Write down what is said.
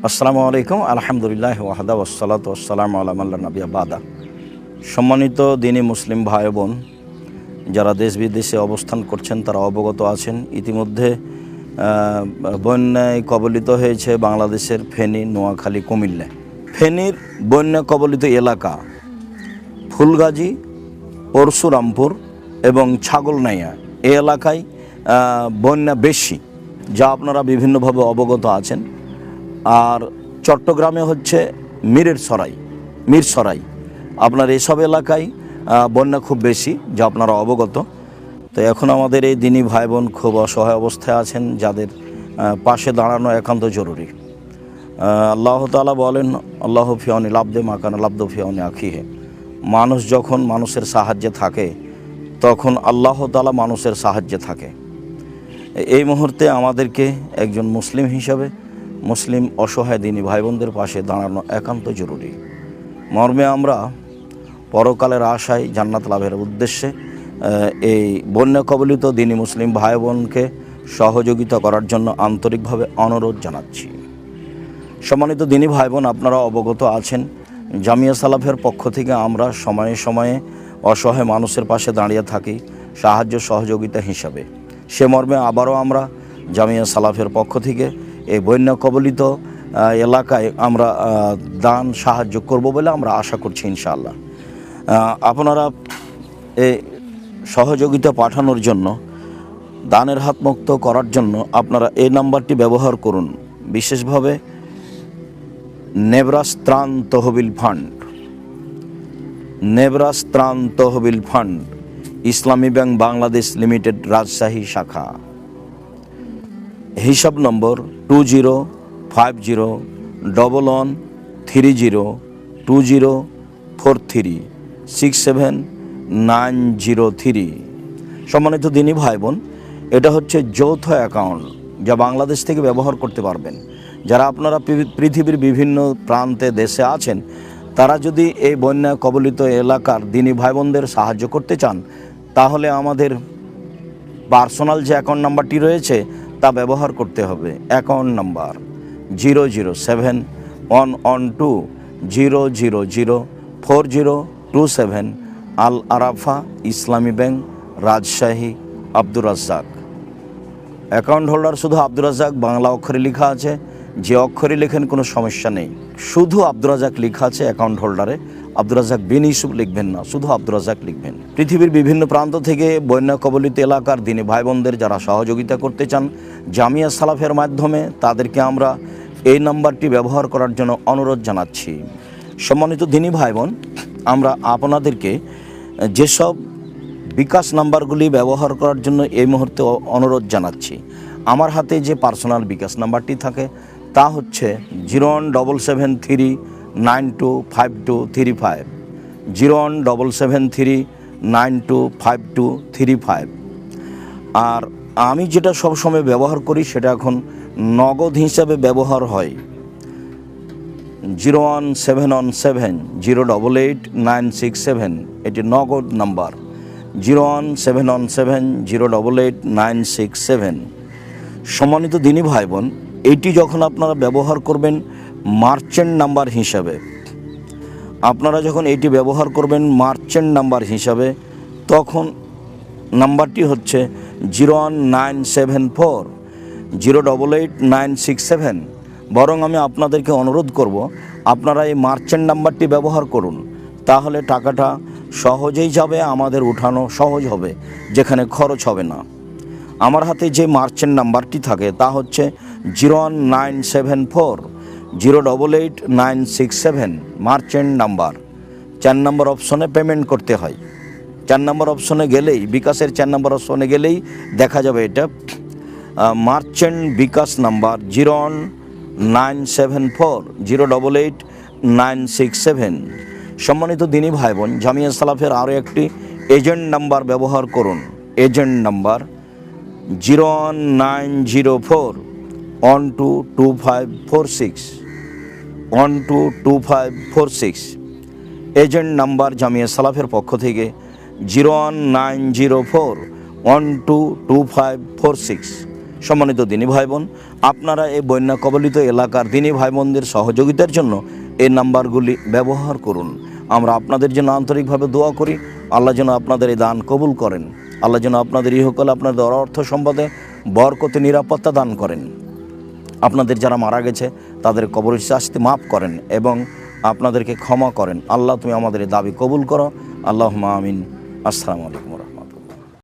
আসসালামু আলাইকুম, আলহামদুলিল্লাহ ওয়াহদা ওয়াসসালাতু ওয়াসসালামু আলা মান লা নাবিয়্যা বাদা। সম্মানিত দিনী মুসলিম ভাই বোন, যারা দেশ বিদেশে অবস্থান করছেন তারা অবগত আছেন। ইতিমধ্যে বন্যায় কবলিত হয়েছে বাংলাদেশের ফেনী, নোয়াখালী, কুমিল্লা। ফেনীর বন্যা কবলিত এলাকা ফুলগাজী, পরশুরামপুর এবং ছাগলনাইয়া এই এলাকায় বন্যা বেশি, যা আপনারা বিভিন্নভাবে অবগত আছেন। আর চট্টগ্রামে হচ্ছে মিরসরাই, আপনার এসব এলাকায় বন্যা খুব বেশি, যা আপনারা অবগত। তো এখন আমাদের এই দিনী ভাই বোন খুব অসহায় অবস্থায় আছেন, যাদের পাশে দাঁড়ানো একান্ত জরুরি। আল্লাহ তাআলা বলেন, আল্লাহ ফিয়াউনি লাবদে মাকান লাবদ ফিয়াউনি আখিহে। মানুষ যখন মানুষের সাহায্যে থাকে তখন আল্লাহ তাআলা মানুষের সাহায্যে থাকে। এই মুহূর্তে আমাদেরকে একজন মুসলিম হিসাবে মুসলিম অসহায় দিনী ভাই বোনদের পাশে দাঁড়ানো একান্ত জরুরি। মর্মে আমরা পরকালের আশায় জান্নাত লাভের উদ্দেশ্যে এই বন্যা কবলিত দিনী মুসলিম ভাই বোনকে সহযোগিতা করার জন্য আন্তরিকভাবে অনুরোধ জানাচ্ছি। সম্মানিত দিনী ভাই বোন, আপনারা অবগত আছেন, জামিয়া সালাফের পক্ষ থেকে আমরা সময়ে সময়ে অসহায় মানুষের পাশে দাঁড়িয়ে থাকি সাহায্য সহযোগিতা হিসাবে। সে মর্মে আবারও আমরা জামিয়া সালাফের পক্ষ থেকে এই বন্যা কবলিত এলাকায় আমরা দান সাহায্য করব বলে আমরা আশা করছি ইনশাআল্লাহ। আপনারা এই সহযোগিতা পাঠানোর জন্য, দানের হাত মুক্ত করার জন্য আপনারা এই নাম্বারটি ব্যবহার করুন। বিশেষভাবে নেবরাস ত্রাণ তহবিল ফান্ড, ইসলামী ব্যাংক বাংলাদেশ লিমিটেড, রাজশাহী শাখা। হিসাব নম্বর 205011204367903903। সম্মানিত দিনী ভাই বোন, এটা হচ্ছে যৌথ অ্যাকাউন্ট, যা বাংলাদেশ থেকে ব্যবহার করতে পারবেন। যারা আপনারা পৃথিবীর বিভিন্ন প্রান্তে দেশে আছেন, তারা যদি এই বন্যা কবলিত এলাকার দিনী ভাই বোনদের সাহায্য করতে চান, তাহলে আমাদের পার্সোনাল যে অ্যাকাউন্ট নাম্বারটি রয়েছে তা ব্যবহার করতে হবে। Account number 0071120004027 Al Arafah Islami Bank, Rajshahi, Abdur Razzak. Account holder শুধু আব্দুর রাজ্জাক বাংলা অক্ষরে লেখা আছে, যে অক্ষরে লেখেন কোনো সমস্যা নেই। শুধু আব্দুর রাজ্জাক লেখা আছে অ্যাকাউন্ট হোল্ডারে, আব্দুর রাজ্জাক বিন ইউসুফ লিখবেন না, শুধু আব্দুর রাজ্জাক লিখবেন। পৃথিবীর বিভিন্ন প্রান্ত থেকে বন্যা কবলিত এলাকার দিনী ভাই বোনদের যারা সহযোগিতা করতে চান জামিয়া সালাফের মাধ্যমে, তাদেরকে আমরা এই নাম্বারটি ব্যবহার করার জন্য অনুরোধ জানাচ্ছি। সম্মানিত দিনী ভাই বোন, আমরা আপনাদেরকে যেসব বিকাশ নাম্বারগুলি ব্যবহার করার জন্য এই মুহূর্তে অনুরোধ জানাচ্ছি, আমার হাতে যে পার্সোনাল বিকাশ নাম্বারটি থাকে তা হচ্ছে 01773925235, 01773925235। আর আমি যেটা সবসময় ব্যবহার করি সেটা এখন নগদ হিসাবে ব্যবহার হয়, 01717088967, এটি নগদ নাম্বার, 01717088967। সম্মানিত দিনী ভাই বোন, এটি যখন আপনারা ব্যবহার করবেন মার্চেন্ট নাম্বার হিসাবে, তখন নাম্বারটি হচ্ছে 01974088967। বরং আমি আপনাদেরকে অনুরোধ করব, আপনারা এই মার্চেন্ট নাম্বারটি ব্যবহার করুন, তাহলে টাকাটা সহজেই যাবে, আমাদের উঠানো সহজ হবে, যেখানে খরচ হবে না। আমার হাতে যে মার্চেন্ট নাম্বারটি থাকে তা হচ্ছে 01974088967, মার্চেন্ট নাম্বার। 4 নম্বর অপশনে পেমেন্ট করতে হয়। 4 নম্বর অপশনে গেলেই, বিকাশের 4 নম্বর অপশনে গেলেই দেখা যাবে এটা মার্চেন্ট বিকাশ নাম্বার 09740888967। সম্মানিত দিনী ভাই বোন, জামিয়া সালাফের আরও একটি এজেন্ট নাম্বার ব্যবহার করুন। Agent number 01904122546 agent number Jamia সালাফের পক্ষ থেকে 01904122546। সম্মানিত দিনী ভাই বোন, আপনারা এই বন্যা কবলিত এলাকার দিনী ভাই বোনদের সহযোগিতার জন্য এই নাম্বারগুলি ব্যবহার করুন। আমরা আপনাদের জন্য আন্তরিকভাবে দোয়া করি, আল্লাহ যেন আপনাদের এই দান কবুল করেন। আল্লাহ যেন আপনাদের ইহকালে আপনাদের অর্থ সম্পদে বরকতে নিরাপত্তা দান করেন। আপনাদের যারা মারা গেছে তাদের কবরের শাস্তি মাফ করেন এবং আপনাদেরকে ক্ষমা করেন। আল্লাহ তুমি আমাদের এই দাবি কবুল করো। আল্লাহুম্মা আমিন। আসসালামু আলাইকুম।